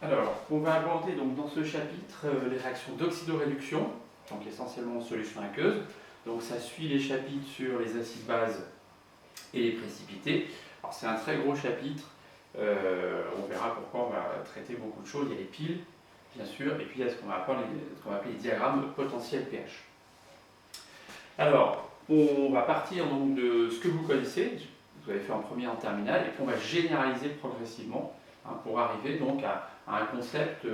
Alors, on va aborder donc dans ce chapitre les réactions d'oxydoréduction, donc essentiellement en solution aqueuse. Donc ça suit les chapitres sur les acides-bases et les précipités. Alors c'est un très gros chapitre, on verra pourquoi on va traiter beaucoup de choses. Il y a les piles, bien sûr, et puis il y a ce qu'on va appeler les diagrammes potentiels pH. Alors, on va partir donc de ce que vous connaissez, vous avez fait en première en terminale, et puis on va généraliser progressivement pour arriver donc à un concept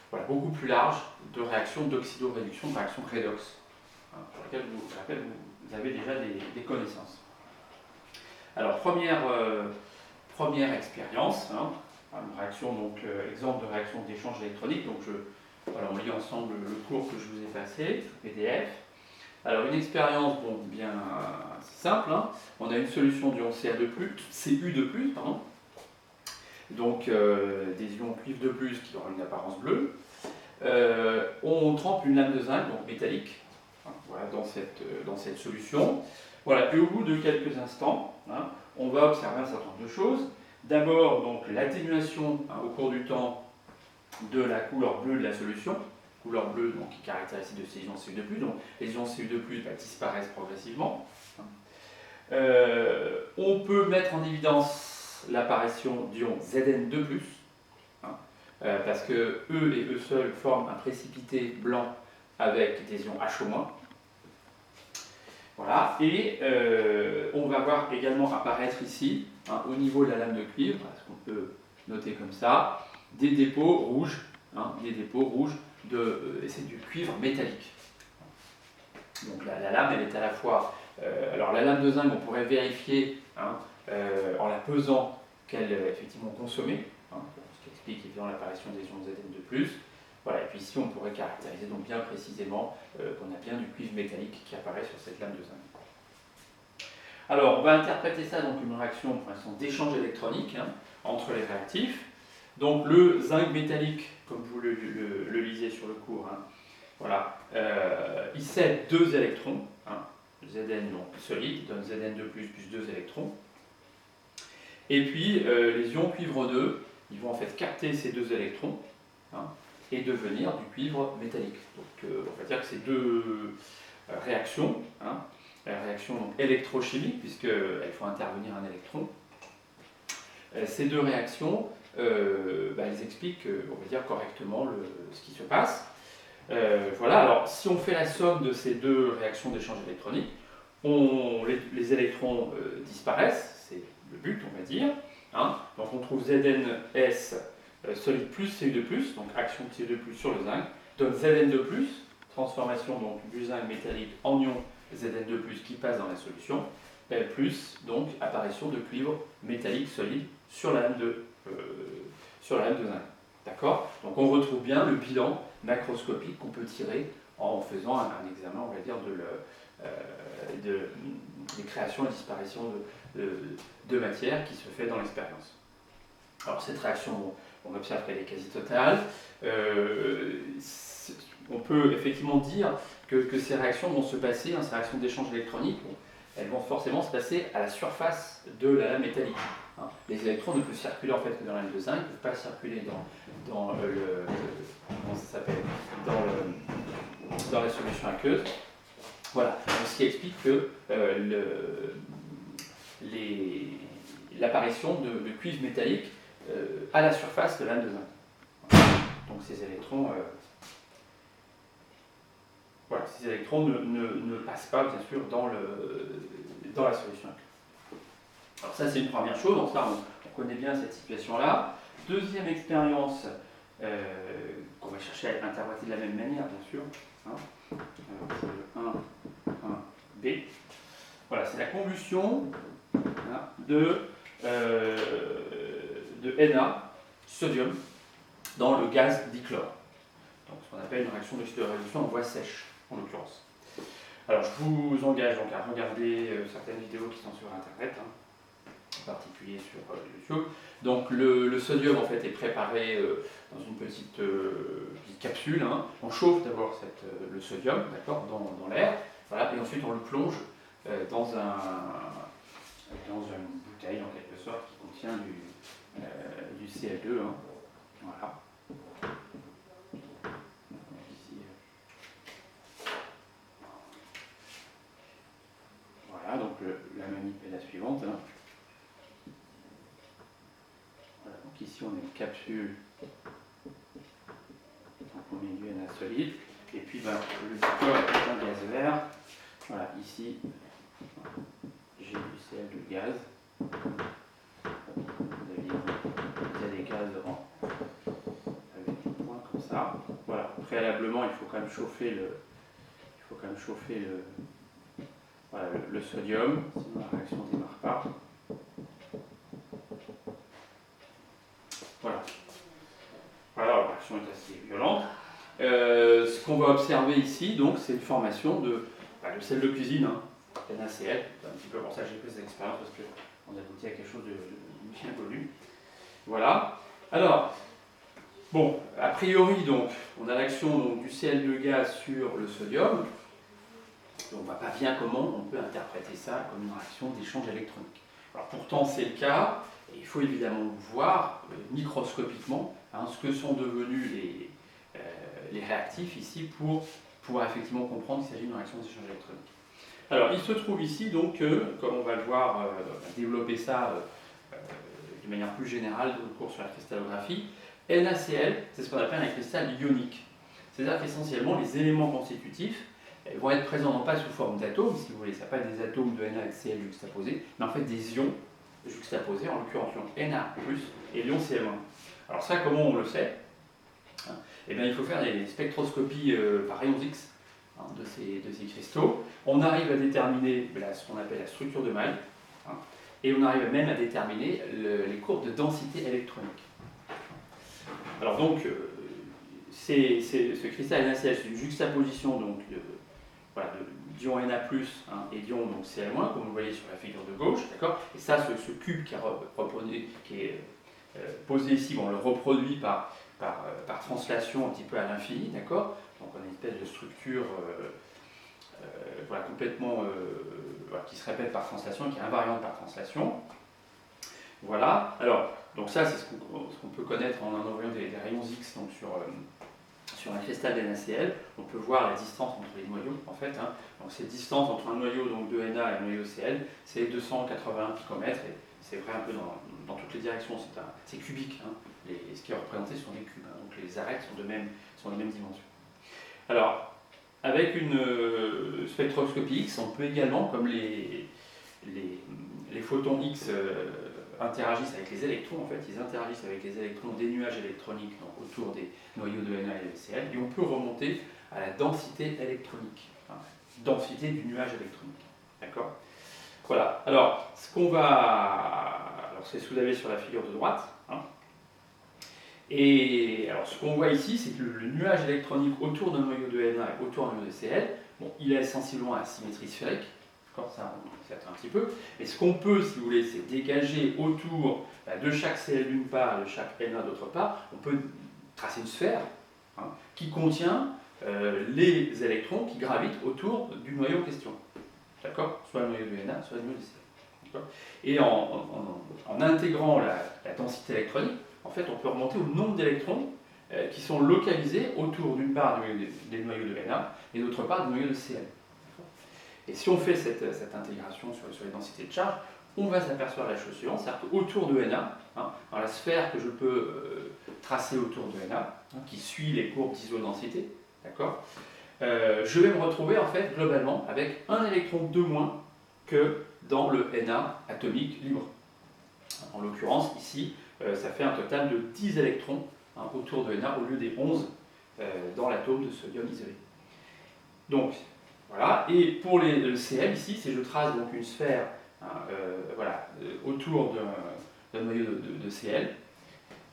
voilà, beaucoup plus large de réaction d'oxydoréduction, de réaction redox, sur laquelle je rappelle, vous avez déjà des connaissances. Alors, première expérience, une réaction, donc exemple de réaction d'échange électronique. Donc, voilà, on lit ensemble le cours que je vous ai passé, le PDF. Alors, une expérience bien simple. On a une solution d'ion Ca2+, Cu2+, pardon. Donc, des ions cuivre de plus qui auront une apparence bleue. On trempe une lame de zinc, donc métallique, voilà, dans cette solution. Voilà, puis au bout de quelques instants, on va observer un certain nombre de choses. D'abord, donc l'atténuation au cours du temps de la couleur bleue de la solution. Couleur bleue donc, qui est caractéristique de ces ions Cu2+. Donc les ions Cu2+, disparaissent progressivement. On peut mettre en évidence l'apparition d'ions Zn2+, parce que eux et eux seuls forment un précipité blanc avec des ions HO-. Voilà, et on va voir également apparaître ici, au niveau de la lame de cuivre, ce qu'on peut noter comme ça, des dépôts rouges, c'est du cuivre métallique. Donc la lame, elle est à la fois, alors la lame de zinc, on pourrait vérifier en la pesant qu'elle est effectivement consommée, ce qui explique évidemment l'apparition des ions Zn2+. Voilà, et puis ici on pourrait caractériser donc bien précisément qu'on a bien du cuivre métallique qui apparaît sur cette lame de zinc. Alors on va interpréter ça donc une réaction pour l'instant d'échange électronique entre les réactifs. Donc le zinc métallique, comme vous le lisez sur le cours, voilà, il cède 2 électrons, Zn donc solide, donne Zn2+, plus 2 électrons. Et puis les ions cuivre 2, ils vont en fait capter ces 2 électrons, et devenir du cuivre métallique. Donc on va dire que c'est deux réactions, réactions donc, électrochimiques, puisqu'elles font intervenir un électron. Ces deux réactions, elles expliquent, on va dire, correctement ce qui se passe. Voilà, alors si on fait la somme de ces deux réactions d'échange électronique, les électrons disparaissent, c'est le but, on va dire. Donc on trouve ZnS solide plus Cu2+, donc action de Cu2+, sur le zinc, donne Zn2+, transformation donc, du zinc métallique en ion Zn2+, qui passe dans la solution, Pl+, donc apparition de cuivre métallique solide sur la lame de zinc. D'accord? Donc on retrouve bien le bilan macroscopique qu'on peut tirer en faisant un examen, on va dire, des créations et disparitions de matière qui se fait dans l'expérience. Alors cette réaction, on observe qu'elle est quasi totale. On peut effectivement dire que ces réactions vont se passer, ces réactions d'échange électronique, elles vont forcément se passer à la surface de la lame métallique. Les électrons ne peuvent circuler en fait que dans la lame de zinc, ils ne peuvent pas circuler dans la solution aqueuse. Voilà, donc, ce qui explique que l'apparition de cuivre métallique à la surface de la lame de zinc. Donc ces électrons, ne passent pas bien sûr dans la solution aqueuse. Alors ça c'est une première chose, donc ça on connaît bien cette situation-là. Deuxième expérience qu'on va chercher à interpréter de la même manière bien sûr. Alors, 1B. Voilà, c'est la combustion de Na, sodium, dans le gaz dichlore. Donc ce qu'on appelle une réaction d'oxydoréduction en voie sèche, en l'occurrence. Alors je vous engage donc à regarder certaines vidéos qui sont sur internet, en particulier sur YouTube. Donc le sodium en fait est préparé dans une petite capsule. On chauffe d'abord le sodium, d'accord, dans l'air, voilà, et ensuite on le plonge dans une bouteille en quelque sorte qui contient du Cl2, Voilà. Ici. Voilà, donc la manip est la suivante. Hein. Voilà, donc ici on a une capsule en premier lieu NA solide. Et puis ben, le corps est un gaz vert. Voilà, ici j'ai du Cl de gaz. Il y a des gaz avec des points comme ça. Voilà, préalablement il faut quand même chauffer le sodium, sinon la réaction ne démarre pas. Voilà. Voilà, la réaction est assez violente. Ce qu'on va observer ici, donc, c'est une formation de sel de cuisine, hein, NaCl. C'est un petit peu pour ça que j'ai fait cette expérience, parce qu'on a goûté à quelque chose de bien connu. Voilà. Alors, bon, a priori, donc, on a l'action du Cl de gaz sur le sodium. On ne voit pas bien comment on peut interpréter ça comme une réaction d'échange électronique. Alors, pourtant, c'est le cas, et il faut évidemment voir microscopiquement hein, ce que sont devenus les réactifs ici pour pouvoir effectivement comprendre qu'il s'agit d'une réaction d'échange électronique. Alors, il se trouve ici, donc, comme on va le voir développer ça de manière plus générale dans le cours sur la cristallographie, NaCl, c'est ce qu'on appelle un cristal ionique. C'est-à-dire qu'essentiellement, les éléments constitutifs vont être présents non pas sous forme d'atomes, si vous voulez, ça s'appelle des atomes de Na et de Cl juxtaposés, mais en fait des ions juxtaposés, en l'occurrence l'ion Na+, et l'ion Cl-. Alors ça, comment on le sait? Eh bien, il faut faire des spectroscopies par rayons X hein, de ces cristaux. On arrive à déterminer ce qu'on appelle la structure de maille, hein, et on arrive même à déterminer les courbes de densité électronique. Alors donc, ce cristal NaCl, c'est une juxtaposition donc, d'ion Na+, hein, et d'ion Cl-, comme vous le voyez sur la figure de gauche, d'accord. Et ça, ce cube qui est posé ici, on le reproduit par translation un petit peu à l'infini, d'accord. Donc on a une espèce de structure complètement qui se répète par translation, qui est invariante par translation. Voilà. Alors, donc ça, c'est ce qu'on peut connaître en envoyant des rayons X donc sur un cristal NaCl. On peut voir la distance entre les noyaux, en fait. Hein. Donc cette distance entre un noyau donc, de Na et un noyau Cl, c'est 281 picomètres, et c'est vrai un peu dans toutes les directions. C'est cubique. Hein. Ce qui est représenté sont des cubes. Hein. Donc les arêtes sont de même dimension. Alors, avec une spectroscopie X, on peut également, comme les photons X interagissent avec les électrons, en fait, ils interagissent avec les électrons des nuages électroniques donc autour des noyaux de Na et de Cl, et on peut remonter à la densité électronique, hein, densité du nuage électronique. D'accord ? Voilà. Alors, c'est ce que vous avez sur la figure de droite. Hein. Et alors, ce qu'on voit ici, c'est que le nuage électronique autour d'un noyau de Na et autour d'un noyau de Cl, bon, il est sensiblement à symétrie sphérique. Ça, on sait un petit peu. Et ce qu'on peut, si vous voulez, c'est dégager autour de chaque Cl d'une part et de chaque Na d'autre part. On peut tracer une sphère hein, qui contient les électrons qui gravitent autour du noyau en question. D'accord ? Soit le noyau de Na, soit le noyau de Cl. Et en intégrant la densité électronique, en fait, on peut remonter au nombre d'électrons qui sont localisés autour d'une part des noyaux de Na et d'autre part des noyaux de Cl. Et si on fait cette intégration sur les densités de charge, on va s'apercevoir la chose suivante, c'est-à-dire qu'autour de Na, hein, dans la sphère que je peux tracer autour de Na, hein, qui suit les courbes d'isodensité, d'accord, je vais me retrouver en fait globalement avec un électron de moins que dans le Na atomique libre. En l'occurrence, ici, ça fait un total de 10 électrons hein, autour de Na au lieu des 11 dans l'atome de sodium isolé. Donc, voilà. Et pour le Cl, ici, si je trace donc une sphère hein, autour d'un noyau de Cl,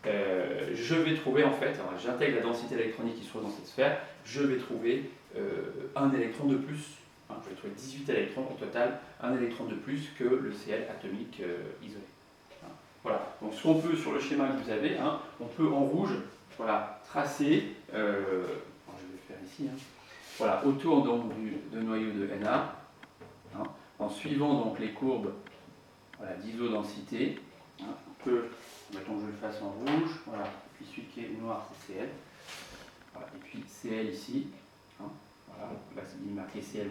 je vais trouver en fait, j'intègre la densité électronique qui se trouve dans cette sphère, je vais trouver un électron de plus. Hein, je vais trouver 18 électrons au total, un électron de plus que le Cl atomique isolé. Hein, voilà. Donc ce qu'on peut sur le schéma que vous avez, hein, on peut en rouge tracer, je vais le faire ici, hein, voilà, autour donc, de noyau de Na, hein, en suivant donc les courbes d'isodensité. Hein, on peut, mettons que je le fasse en rouge, voilà, puis celui qui est noir, c'est Cl. Voilà. Et puis Cl ici. Hein, voilà. Là, c'est bien marqué Cl-.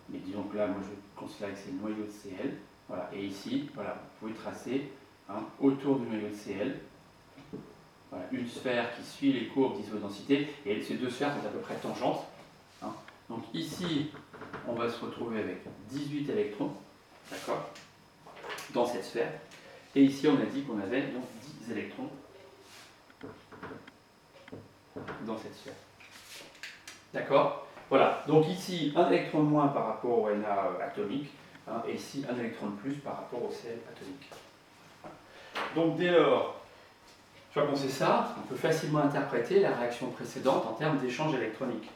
Mais disons que là, moi, je considère que c'est le noyau de Cl. Voilà. Et ici, voilà, vous pouvez tracer autour du noyau de Cl. Voilà, une sphère qui suit les courbes d'isobdensité. Et ces deux sphères sont à peu près tangentes. Hein. Donc ici, on va se retrouver avec 18 électrons. D'accord, dans cette sphère. Et ici, on a dit qu'on avait donc 10 électrons dans cette sphère. D'accord. Voilà. Donc ici, un électron de moins par rapport au Na atomique, et ici, un électron de plus par rapport au Cl atomique. Donc dès lors, une fois qu'on sait ça, on peut facilement interpréter la réaction précédente en termes d'échange électronique.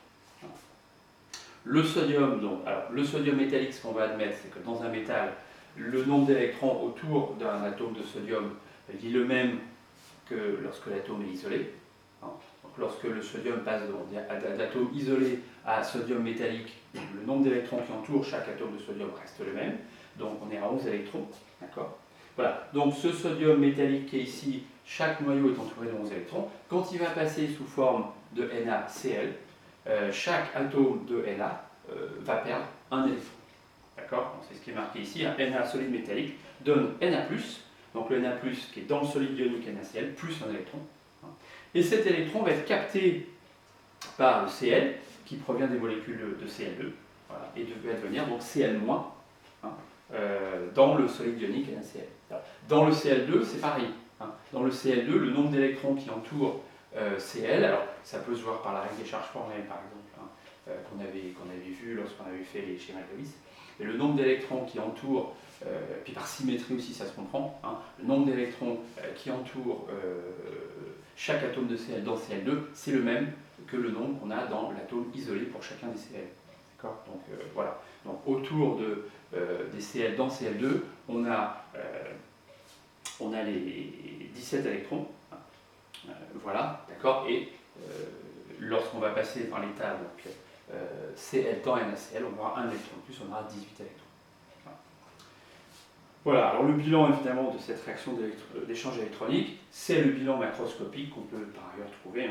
Le sodium, donc, alors, le sodium métallique, ce qu'on va admettre, c'est que dans un métal, le nombre d'électrons autour d'un atome de sodium est le même que lorsque l'atome est isolé. Donc, lorsque le sodium passe d'atome isolé à sodium métallique, le nombre d'électrons qui entourent chaque atome de sodium reste le même. Donc on est à 11 électrons. D'accord. Voilà. Donc ce sodium métallique qui est ici, chaque noyau est entouré de 11 électrons. Quand il va passer sous forme de NaCl, chaque atome de Na va perdre un électron. D'accord. C'est ce qui est marqué ici. Un Na solide métallique donne Na+, donc le Na+, qui est dans le solide ionique NaCl, plus un électron. Et cet électron va être capté par le Cl, qui provient des molécules de Cl2, voilà, et va devenir donc Cl-, dans le solide ionique NaCl. Dans le Cl2, c'est pareil. Dans le Cl2, le nombre d'électrons qui entourent Cl, alors ça peut se voir par la règle des charges formelles, par exemple, qu'on avait vu lorsqu'on avait fait les schémas de Lewis. Et le nombre d'électrons qui entourent, puis par symétrie aussi ça se comprend, le nombre d'électrons qui entourent chaque atome de Cl dans Cl2, c'est le même que le nombre qu'on a dans l'atome isolé pour chacun des Cl. D'accord. Donc voilà. Donc autour des Cl dans Cl2, on a les 17 électrons. Voilà, d'accord. Et lorsqu'on va passer dans l'état Cl dans NaCl, on aura un électron de plus, on aura 18 électrons. Voilà, alors le bilan évidemment de cette réaction d'échange électronique, c'est le bilan macroscopique qu'on peut par ailleurs trouver.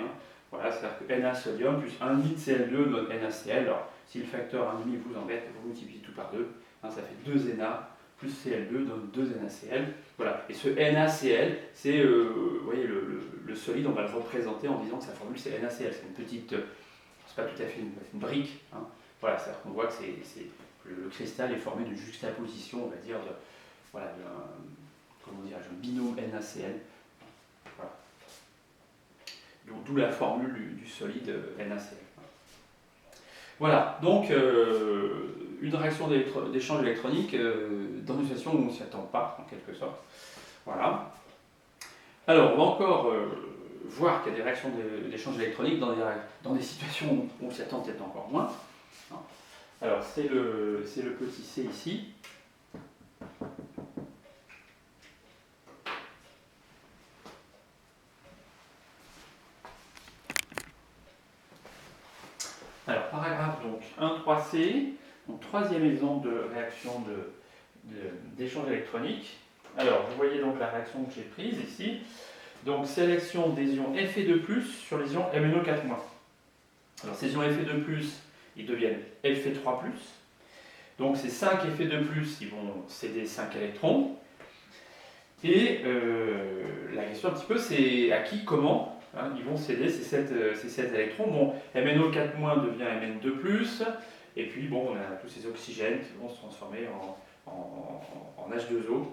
Voilà, c'est-à-dire que Na sodium plus 1,5 de Cl2 donne NaCl. Alors si le facteur 1,5 vous embête, vous multipliez tout par 2, ça fait 2 Na plus Cl2 donne 2 NaCl. Voilà, et ce NaCl, c'est vous voyez, le solide, on va le représenter en disant que sa formule c'est NaCl. C'est une petite, c'est pas tout à fait une brique. Voilà, c'est-à-dire qu'on voit que le cristal est formé d'une juxtaposition, on va dire, voilà, un binôme NaCl. Voilà. D'où la formule du solide NaCl. Voilà, donc une réaction d'échange électronique dans une situation où on ne s'y attend pas, en quelque sorte. Voilà. Alors, on va encore voir qu'il y a des réactions d'échange électronique dans des situations où on s'y attend peut-être encore moins. Alors, c'est le petit c ici. Alors, paragraphe donc 1.3c, donc troisième exemple de réaction d'échange électronique. Alors, vous voyez donc la réaction que j'ai prise ici. Donc, sélection des ions Fe2+, sur les ions MnO4-. Alors, ces ions Fe2+, ils deviennent Fe3+. Donc, ces 5 Fe2+, ils vont céder 5 électrons. Et la question un petit peu, c'est à qui, comment ils vont céder ces 7 électrons. Bon, MnO4- devient Mn2+, et puis bon, on a tous ces oxygènes qui vont se transformer en H2O,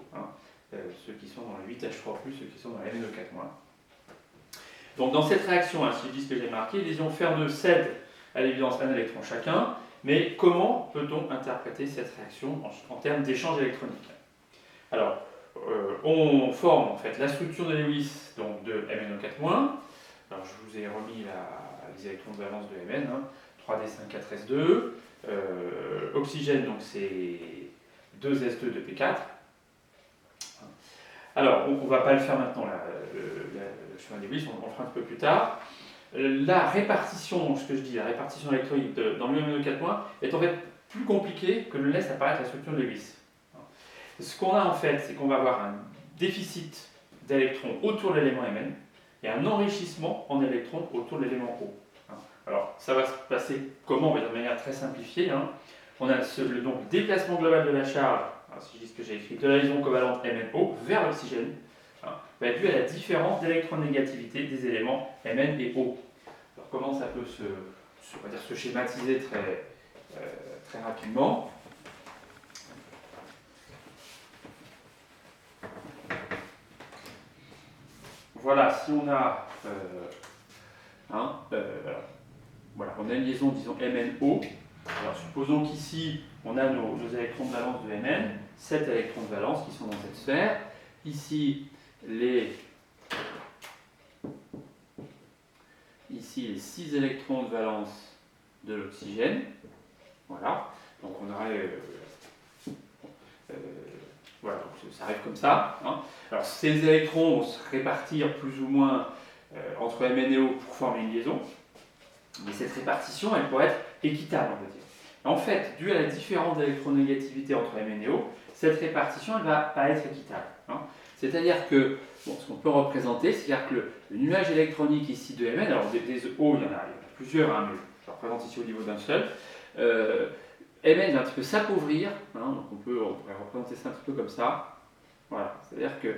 ceux qui sont dans le 8H3+, ceux qui sont dans la MnO4-. Donc dans cette réaction, si je dis ce que j'ai marqué, les ions Fer2 cèdent à l'évidence un électron chacun, mais comment peut-on interpréter cette réaction en termes d'échange électronique? Alors, on forme en fait la structure de Lewis donc de MnO4-. Alors je vous ai remis les électrons de valence de Mn, 3d5 4s2, oxygène donc c'est 2s2 de P4. Alors on ne va pas le faire maintenant, le chemin de Lewis, on le fera un petit peu plus tard. La répartition, ce que je dis, la répartition électronique dans le MnO4- est en fait plus compliquée que ne laisse apparaître la structure de Lewis. Ce qu'on a en fait, c'est qu'on va avoir un déficit d'électrons autour de l'élément Mn, et un enrichissement en électrons autour de l'élément O. Hein. Alors, ça va se passer comment? On va dire de manière très simplifiée. Hein. On a donc, le déplacement global de la charge, alors, si je dis ce que j'ai écrit, de la liaison covalente MnO vers l'oxygène, hein, va être dû à la différence d'électronégativité des éléments Mn et O. Alors, comment ça peut on va dire, se schématiser très rapidement? Voilà, si on a voilà, on a une liaison, disons, MnO. Alors, supposons qu'ici, on a nos électrons de valence de Mn, 7 électrons de valence qui sont dans cette sphère. Ici, les 6 électrons de valence de l'oxygène. Voilà, donc on aurait... voilà, donc ça arrive comme ça. Hein. Alors, ces électrons vont se répartir plus ou moins entre Mn et O pour former une liaison. Mais cette répartition, elle pourrait être équitable, on va dire. En fait, dû à la différence d'électronégativité entre Mn et O, cette répartition, elle ne va pas être équitable. Hein. C'est-à-dire que, bon, ce qu'on peut représenter, c'est-à-dire que le nuage électronique ici de Mn, alors des O, il y en a plusieurs, hein, mais je le représente ici au niveau d'un seul. Mn va un petit peu s'appauvrir, hein, donc on pourrait représenter ça un petit peu comme ça. Voilà, c'est-à-dire que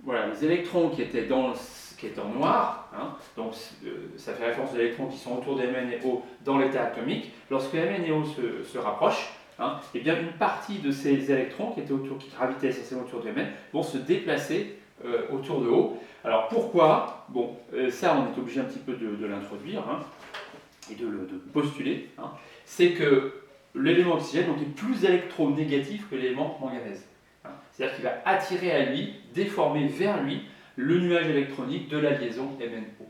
voilà, les électrons qui étaient en noir, hein, donc ça fait référence aux électrons qui sont autour de Mn et O dans l'état atomique. Lorsque Mn et O se rapprochent, hein, et bien une partie de ces électrons qui gravitaient essentiellement autour de Mn vont se déplacer autour de O. Alors pourquoi? Bon, ça on est obligé un petit peu de l'introduire hein, et de postuler. Hein. C'est que l'élément oxygène donc, est plus électronégatif que l'élément manganèse. Hein. C'est-à-dire qu'il va attirer à lui, déformer vers lui, le nuage électronique de la liaison MnO.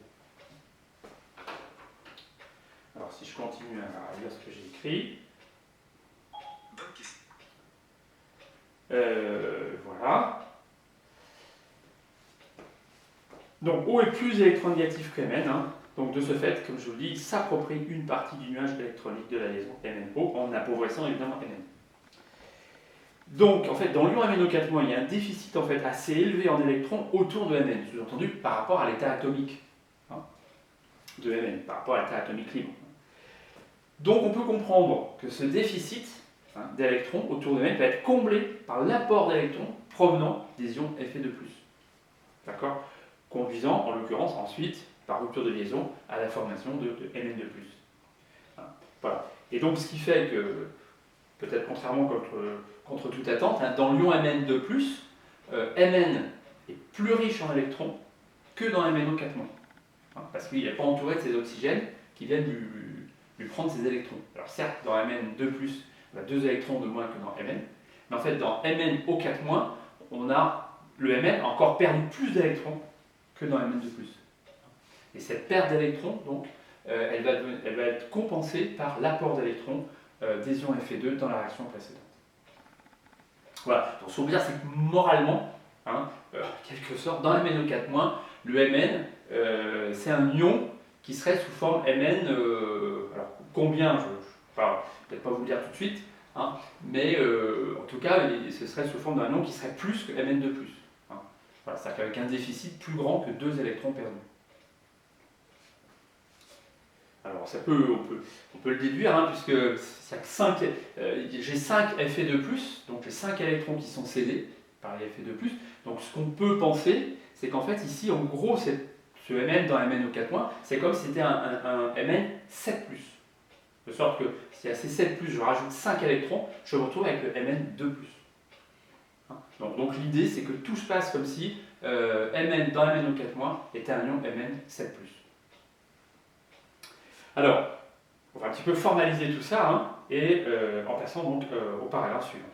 Alors si je continue à lire ce que j'ai écrit. Voilà. Donc O est plus électronégatif que Mn. Hein. Donc de ce fait, comme je vous le dis, il s'approprie une partie du nuage électronique de la liaison MnO en appauvrissant évidemment Mn. Donc en fait, dans l'ion MnO4-, il y a un déficit en fait, assez élevé en électrons autour de Mn, sous-entendu par rapport à l'état atomique hein, de Mn, par rapport à l'état atomique libre. Donc on peut comprendre que ce déficit hein, d'électrons autour de Mn va être comblé par l'apport d'électrons provenant des ions Fe2+. D'accord? Conduisant en l'occurrence ensuite, par rupture de liaison, à la formation de Mn2+. Hein, voilà. Et donc ce qui fait que, peut-être contrairement contre toute attente, hein, dans l'ion Mn2+, Mn est plus riche en électrons que dans MnO4-, hein, parce qu'il n'est pas entouré de ces oxygènes qui viennent lui prendre ses électrons. Alors certes, dans Mn2+, on a 2 électrons de moins que dans Mn, mais en fait dans MnO4-, on a le Mn a encore perdu plus d'électrons que dans Mn2+. Et cette perte d'électrons, donc, elle va être compensée par l'apport d'électrons des ions Fe2 dans la réaction précédente. Voilà, donc ce qu'on veut dire, c'est que moralement, hein, en quelque sorte, dans MnO4-, le Mn, c'est un ion qui serait sous forme Mn, alors combien, je ne vais peut-être pas vous le dire tout de suite, hein, mais en tout cas, ce serait sous forme d'un ion qui serait plus que Mn2+. Hein. Voilà, c'est-à-dire qu'avec un déficit plus grand que 2 électrons perdus. Alors on peut le déduire, hein, puisque j'ai 5 Fe2+, donc j'ai 5 électrons qui sont cédés par les Fe2+. Donc ce qu'on peut penser, c'est qu'en fait ici, en gros, ce Mn dans MnO4-, c'est comme si c'était un Mn 7+. De sorte que si à ces 7+, je rajoute 5 électrons, je me retrouve avec le Mn2+. Hein, donc l'idée, c'est que tout se passe comme si Mn dans MnO4- était un ion Mn 7+. Alors, on va un petit peu formaliser tout ça, hein, et en passant donc au parallèle suivant.